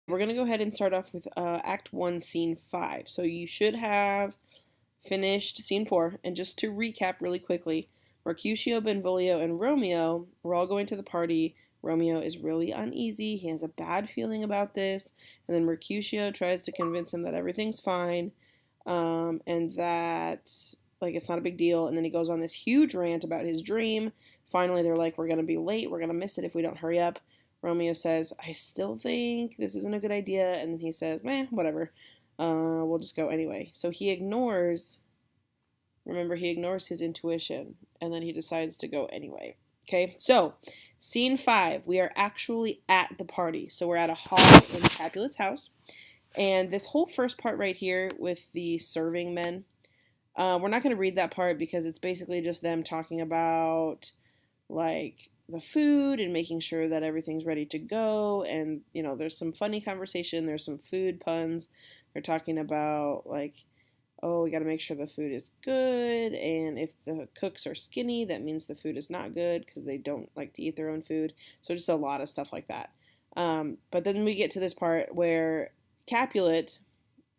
We're going to go ahead and start off with Act 1, Scene 5. So you should have finished Scene 4. And just to recap really quickly, Mercutio, Benvolio, and Romeo were all going to the party. Romeo is really uneasy. He has a bad feeling about this. And then Mercutio tries to convince him that everything's fine and that, like, it's not a big deal. And then he goes on this huge rant about his dream. Finally, they're like, we're going to be late. We're going to miss it if we don't hurry up. Romeo says, I still think this isn't a good idea. And then he says, whatever. We'll just go anyway. So he ignores, remember, he ignores his intuition. And then he decides to go anyway. Okay, so Scene 5, we are actually at the party. So we're at a hall in Capulet's house. And this whole first part right here with the serving men, we're not going to read that part because it's basically just them talking about, like, the food and making sure that everything's ready to go. And, you know, there's some funny conversation. There's some food puns. They're talking about, like, oh, we got to make sure the food is good. And if the cooks are skinny, that means the food is not good because they don't like to eat their own food. So just a lot of stuff like that. But then we get to this part where Capulet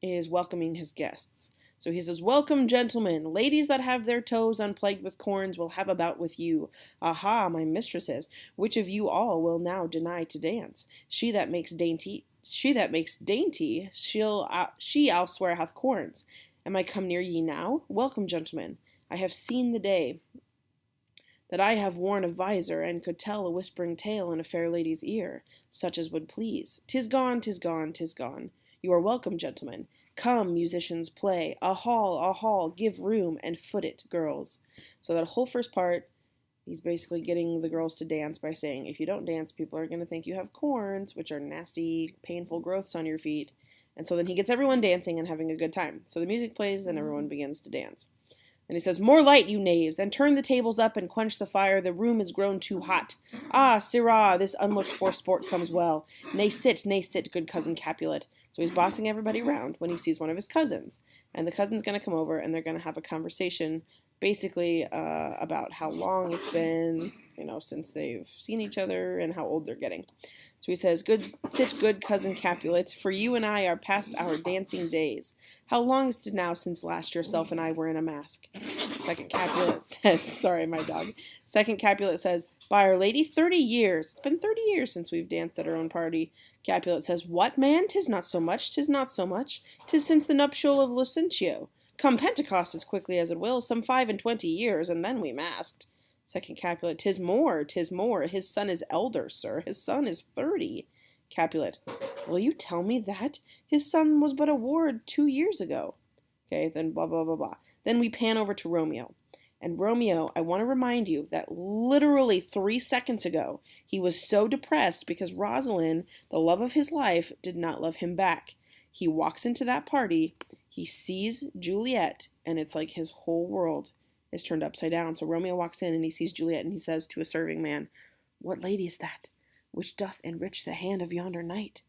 is welcoming his guests. So he says, welcome, gentlemen. Ladies that have their toes unplagued with corns will have a bout with you. Aha, my mistresses, which of you all will now deny to dance? She that makes dainty, she I'll swear hath corns. Am I come near ye now? Welcome, gentlemen. I have seen the day that I have worn a visor, and could tell a whispering tale in a fair lady's ear, such as would please. 'Tis gone, 'tis gone, 'tis gone. You are welcome, gentlemen. Come, musicians, play. A hall, give room, and foot it, girls. So that whole first part, he's basically getting the girls to dance by saying, if you don't dance, people are going to think you have corns, which are nasty, painful growths on your feet. And so then he gets everyone dancing and having a good time. So the music plays, and everyone begins to dance. And he says, more light, you knaves, and turn the tables up and quench the fire. The room is grown too hot. Ah, sirrah, this unlooked-for sport comes well. Nay, sit, good cousin Capulet. So he's bossing everybody around when he sees one of his cousins. And the cousin's going to come over, and they're going to have a conversation basically about how long it's been, since they've seen each other and how old they're getting. So he says, sit, good cousin Capulet, for you and I are past our dancing days. How long is it now since last yourself and I were in a mask? Second Capulet says, sorry, my dog. Second Capulet says, by Our Lady, 30 years. It's been 30 years since we've danced at our own party. Capulet says, what, man? 'Tis not so much, 'tis not so much. 'Tis since the nuptial of Lucentio. Come Pentecost as quickly as it will, some 25 years, and then we masked. Second Capulet, 'tis more, 'tis more. His son is elder, sir. His son is 30. Capulet, will you tell me that? His son was but a ward 2 years ago. Okay, then blah, blah, blah, blah. Then we pan over to Romeo. And Romeo, I want to remind you that literally 3 seconds ago, he was so depressed because Rosalind, the love of his life, did not love him back. He walks into that party, he sees Juliet, and it's like his whole world is turned upside down. So Romeo walks in and he sees Juliet and he says to a serving man, what lady is that, which doth enrich the hand of yonder knight?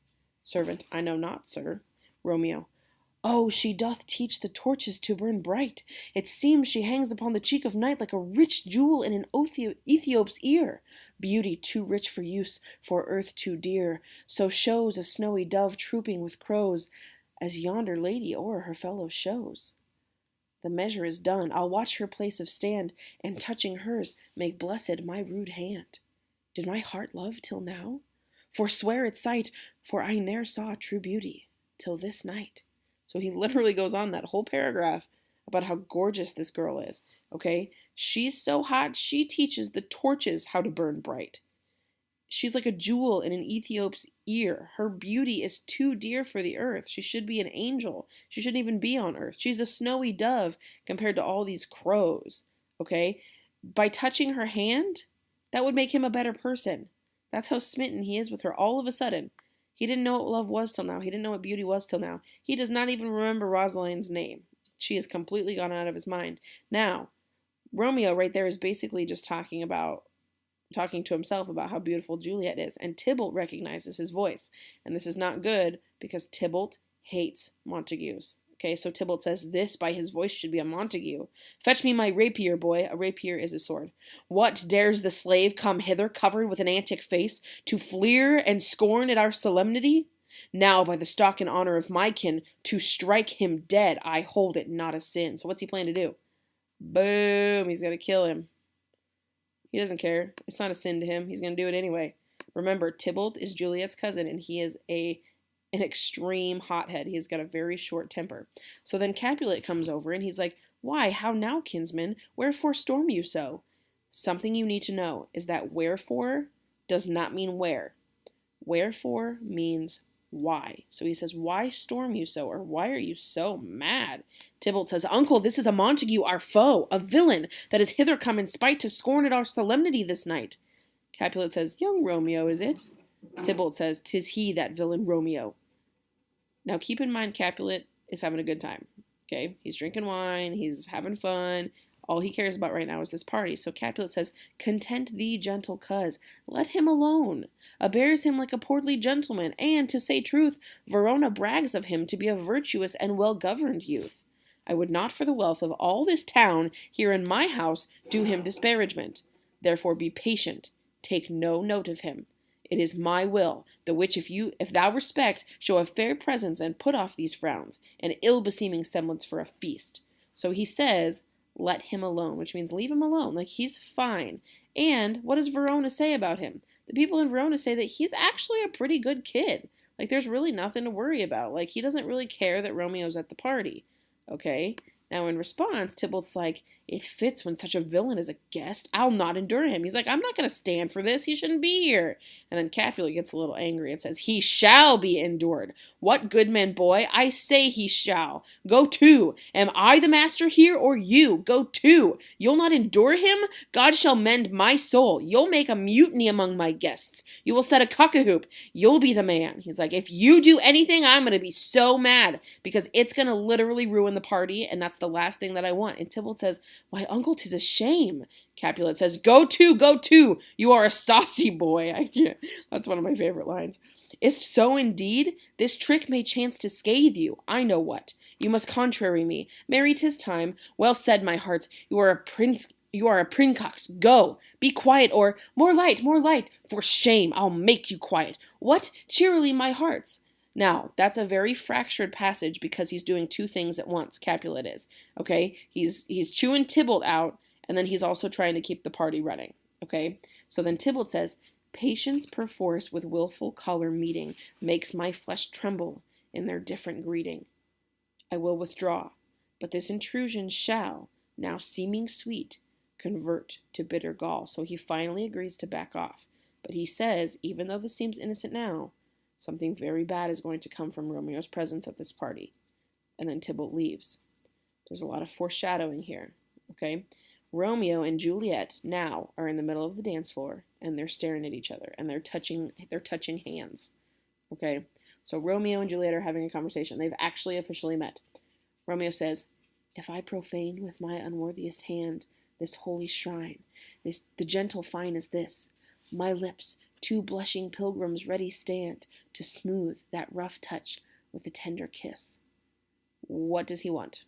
Servant, I know not, sir. Romeo, oh, she doth teach the torches to burn bright. It seems she hangs upon the cheek of night like a rich jewel in an Ethiop's ear. Beauty too rich for use, for earth too dear. So shows a snowy dove trooping with crows, as yonder lady o'er her fellows shows. The measure is done. I'll watch her place of stand, and touching hers, make blessed my rude hand. Did my heart love till now? Forswear its sight, for I ne'er saw true beauty till this night. So he literally goes on that whole paragraph about how gorgeous this girl is, okay? She's so hot, she teaches the torches how to burn bright. She's like a jewel in an Ethiop's ear. Her beauty is too dear for the earth. She should be an angel. She shouldn't even be on earth. She's a snowy dove compared to all these crows, okay? By touching her hand, that would make him a better person. That's how smitten he is with her all of a sudden. He didn't know what love was till now. He didn't know what beauty was till now. He does not even remember Rosalind's name. She has completely gone out of his mind. Now, Romeo right there is basically just talking to himself about how beautiful Juliet is, and Tybalt recognizes his voice. And this is not good because Tybalt hates Montagues. Okay, so Tybalt says this by his voice should be a Montague. Fetch me my rapier, boy. A rapier is a sword. What, dares the slave come hither covered with an antic face to fleer and scorn at our solemnity? Now, by the stock and honor of my kin, to strike him dead, I hold it not a sin. So what's he planning to do? Boom, he's going to kill him. He doesn't care. It's not a sin to him. He's going to do it anyway. Remember, Tybalt is Juliet's cousin, and he is an extreme hothead. He's got a very short temper. So then Capulet comes over, and he's like, why, how now, kinsman? Wherefore storm you so? Something you need to know is that wherefore does not mean where. Wherefore means why. So he says, why storm you so? Or why are you so mad? Tybalt says, Uncle, this is a Montague, our foe, a villain that is hither come in spite to scorn at our solemnity this night. Capulet says, young Romeo, is it? Tybalt says, 'tis he, that villain Romeo. Now keep in mind, Capulet is having a good time. Okay, he's drinking wine, he's having fun. All he cares about right now is this party. So Capulet says, content thee, gentle coz, let him alone. Abears him like a portly gentleman, and, to say truth, Verona brags of him to be a virtuous and well-governed youth. I would not for the wealth of all this town here in my house do him disparagement. Therefore be patient, take no note of him. It is my will, the which if thou respect, show a fair presence and put off these frowns, an ill-beseeming semblance for a feast. So he says, let him alone, which means leave him alone. Like, he's fine. And what does Verona say about him? The people in Verona say that he's actually a pretty good kid. Like, there's really nothing to worry about. Like, he doesn't really care that Romeo's at the party. Okay? Now, in response, Tybalt's like, it fits when such a villain is a guest. I'll not endure him. He's like, I'm not going to stand for this. He shouldn't be here. And then Capulet gets a little angry and says, he shall be endured. What goodman, boy? I say he shall. Go to. Am I the master here or you? Go to. You'll not endure him? God shall mend my soul. You'll make a mutiny among my guests. You will set a cock-a-hoop. You'll be the man. He's like, if you do anything, I'm going to be so mad because it's going to literally ruin the party, and that's the last thing that I want. And Tybalt says, why, uncle, 'tis a shame. Capulet says, go to. You are a saucy boy. That's one of my favorite lines. Is't so indeed? This trick may chance to scathe you. I know what. You must contrary me. Marry, 'tis time. Well said, my hearts. You are a prince. You are a princox. Go. Be quiet, or more light. For shame, I'll make you quiet. What? Cheerily, my hearts. Now, that's a very fractured passage because he's doing two things at once, Capulet is. Okay? He's chewing Tybalt out, and then he's also trying to keep the party running. Okay? So then Tybalt says, patience perforce with willful choler meeting makes my flesh tremble in their different greeting. I will withdraw, but this intrusion shall, now seeming sweet, convert to bitter gall. So he finally agrees to back off. But he says, even though this seems innocent now, something very bad is going to come from Romeo's presence at this party. And then Tybalt leaves. There's a lot of foreshadowing here. Okay? Romeo and Juliet now are in the middle of the dance floor, and they're staring at each other, and they're touching hands. Okay? So Romeo and Juliet are having a conversation. They've actually officially met. Romeo says, if I profane with my unworthiest hand this holy shrine, the gentle fine is this, my lips, two blushing pilgrims ready stand to smooth that rough touch with a tender kiss. What does he want?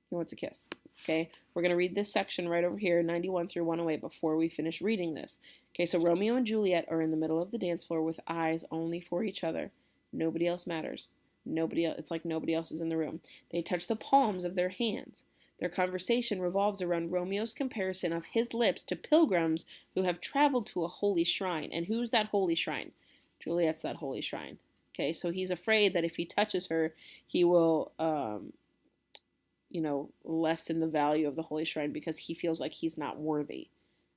He wants a kiss. Okay, we're going to read this section right over here, 91 through 108, before we finish reading this. Okay, so Romeo and Juliet are in the middle of the dance floor with eyes only for each other. Nobody else matters. It's like nobody else is in the room. They touch the palms of their hands. Their conversation revolves around Romeo's comparison of his lips to pilgrims who have traveled to a holy shrine. And who's that holy shrine? Juliet's that holy shrine. Okay, so he's afraid that if he touches her, he will, lessen the value of the holy shrine because he feels like he's not worthy.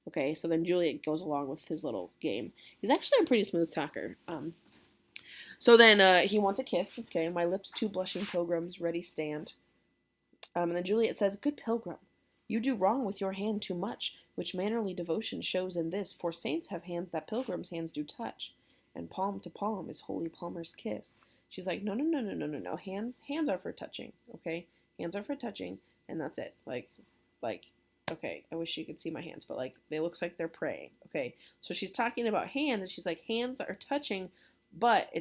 Okay, so then Juliet goes along with his little game. He's actually a pretty smooth talker. So then he wants a kiss. Okay, my lips, two blushing pilgrims, ready stand. And then Juliet says, good pilgrim, you do wrong with your hand too much, which mannerly devotion shows in this, for saints have hands that pilgrims' hands do touch, and palm to palm is holy palmer's kiss. She's like, no. Hands are for touching, okay? Hands are for touching, and that's it. Like, okay, I wish you could see my hands, but like, they looks like they're praying, okay? So she's talking about hands, and she's like, hands are touching, but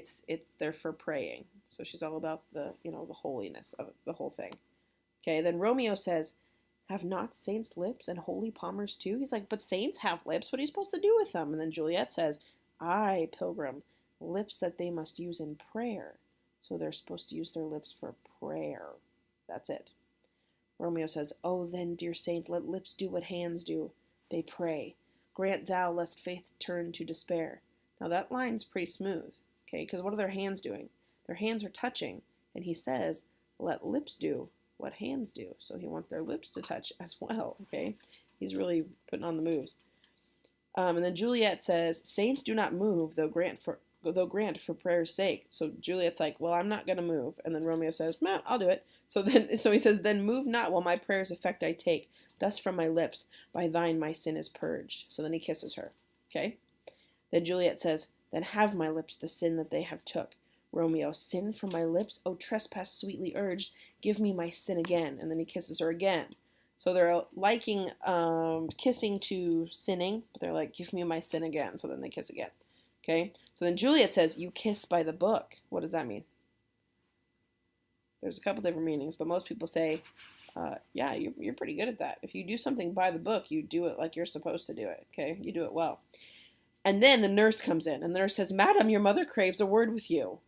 they're for praying. So she's all about the holiness of the whole thing. Okay, then Romeo says, have not saints lips and holy palmers too? He's like, but saints have lips. What are you supposed to do with them? And then Juliet says, aye, pilgrim, lips that they must use in prayer. So they're supposed to use their lips for prayer. That's it. Romeo says, "Oh, then, dear saint, let lips do what hands do. They pray. Grant thou lest faith turn to despair." Now that line's pretty smooth, okay? Because what are their hands doing? Their hands are touching. And he says, let lips do what hands do. So he wants their lips to touch as well, okay? He's really putting on the moves. And then Juliet says, "Saints do not move, though grant for prayer's sake." So Juliet's like, "Well, I'm not going to move." And then Romeo says, "Meh, I'll do it." So he says, "Then move not while my prayer's effect I take. Thus from my lips, by thine my sin is purged." So then he kisses her. Okay? Then Juliet says, "Then have my lips the sin that they have took." Romeo, "Sin from my lips? O trespass sweetly urged, give me my sin again." And then he kisses her again. So they're liking kissing to sinning, but they're like, "Give me my sin again." So then they kiss again. Okay? So then Juliet says, "You kiss by the book." What does that mean? There's a couple different meanings, but most people say, yeah, you're pretty good at that. If you do something by the book, you do it like you're supposed to do it. Okay? You do it well. And then the nurse comes in, and the nurse says, "Madam, your mother craves a word with you."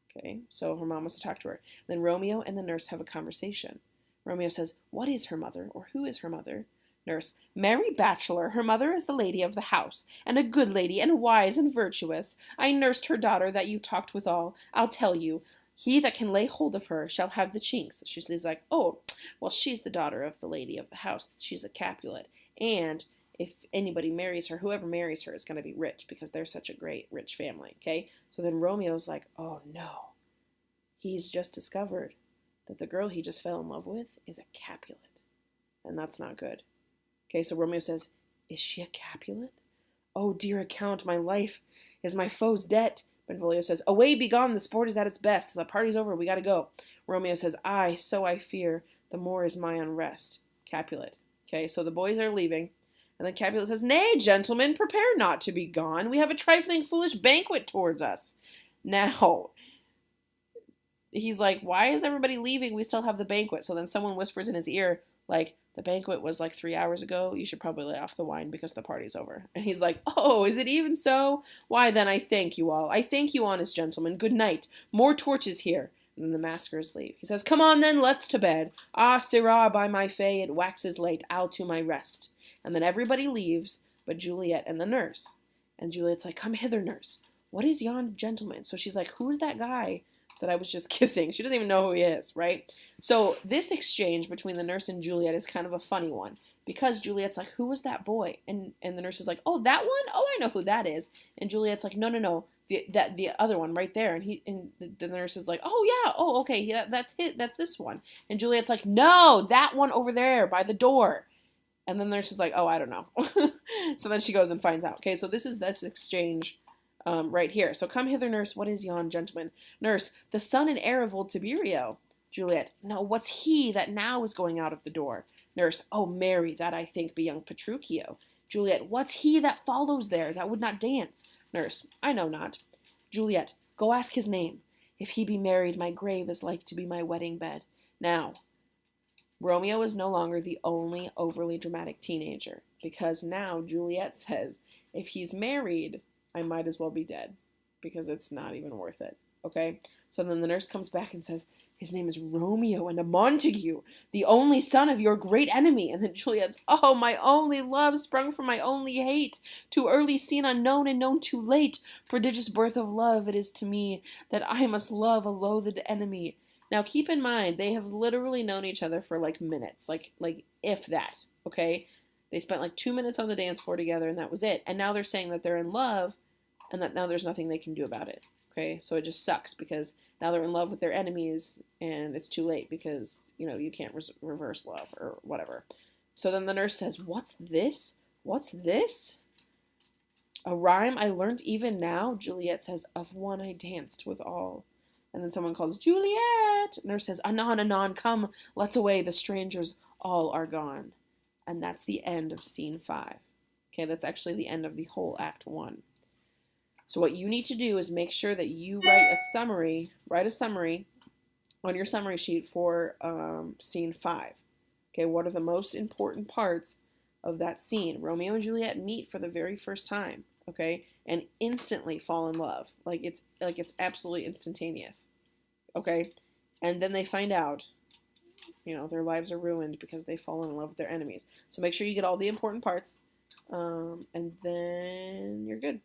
Okay? So her mom wants to talk to her. Then Romeo and the nurse have a conversation. Romeo says, "What is her mother, or who is her mother?" Nurse, "Mary Bachelor, her mother is the lady of the house, and a good lady, and wise and virtuous. I nursed her daughter that you talked withal. I'll tell you, he that can lay hold of her shall have the chinks." She's like, "Oh, well, she's the daughter of the lady of the house. She's a Capulet. And if anybody marries her, whoever marries her is going to be rich because they're such a great rich family." Okay? So then Romeo's like, oh no. He's just discovered that the girl he just fell in love with is a Capulet. And that's not good. Okay, so Romeo says, "Is she a Capulet? Oh, dear account, my life is my foe's debt." Benvolio says, "Away, begone, the sport is at its best. The party's over, we gotta go." Romeo says, "Aye, so I fear, the more is my unrest." Capulet. Okay, so the boys are leaving. And then Capulet says, "Nay, gentlemen, prepare not to be gone. We have a trifling foolish banquet towards us." Now, he's like, "Why is everybody leaving? We still have the banquet." So then someone whispers in his ear, like, "The banquet was like 3 hours ago. You should probably lay off the wine because the party's over." And he's like, "Oh, is it even so? Why then I thank you all. I thank you, honest gentlemen. Good night. More torches here." And then the maskers leave. He says, "Come on then, let's to bed. Ah, sirrah, by my fay, it waxes late. I'll to my rest." And then everybody leaves but Juliet and the nurse. And Juliet's like, "Come hither, nurse. What is yon gentleman?" So she's like, "Who's that guy that I was just kissing?" She doesn't even know who he is, right? So this exchange between the nurse and Juliet is kind of a funny one because Juliet's like, "Who was that boy?" And the nurse is like, "Oh, that one? Oh, I know who that is." And Juliet's like, "No, no, no, the other one right there." And the nurse is like, "Oh yeah, oh okay, yeah, that's it, that's this one." And Juliet's like, "No, that one over there by the door." And then the nurse is like, "Oh, I don't know." So then she goes and finds out. Okay, so this is this exchange right here. So, "Come hither, nurse. What is yon gentleman?" Nurse, "The son and heir of old Tiberio." Juliet, "No, what's he that now is going out of the door?" Nurse, "Oh, Mary, that I think be young Petruchio." Juliet, "What's he that follows there, that would not dance?" Nurse, "I know not." Juliet, "Go ask his name. If he be married, my grave is like to be my wedding bed." Now, Romeo is no longer the only overly dramatic teenager, because now Juliet says, if he's married, I might as well be dead, because it's not even worth it, okay? So then the nurse comes back and says, "His name is Romeo and a Montague, the only son of your great enemy." And then Juliet's, "Oh, my only love, sprung from my only hate, too early seen unknown and known too late, prodigious birth of love it is to me, that I must love a loathed enemy." Now, keep in mind, they have literally known each other for like minutes, like if that, okay? They spent like 2 minutes on the dance floor together, and that was it. And now they're saying that they're in love, and that now there's nothing they can do about it, okay? So it just sucks because now they're in love with their enemies, and it's too late because, you know, you can't reverse love or whatever. So then the nurse says, "What's this? What's this? A rhyme I learnt even now?" Juliet says, "Of one I danced with all." And then someone calls, "Juliet!" Nurse says, "Anon, anon, come, let's away, the strangers all are gone." And that's the end of scene 5. Okay, that's actually the end of the whole act 1. So what you need to do is make sure that you write a summary on your summary sheet for scene 5. Okay, what are the most important parts of that scene? Romeo and Juliet meet for the very first time. okay, and instantly fall in love. It's absolutely instantaneous, okay? And then they find out, their lives are ruined because they fall in love with their enemies. So make sure you get all the important parts, and then you're good.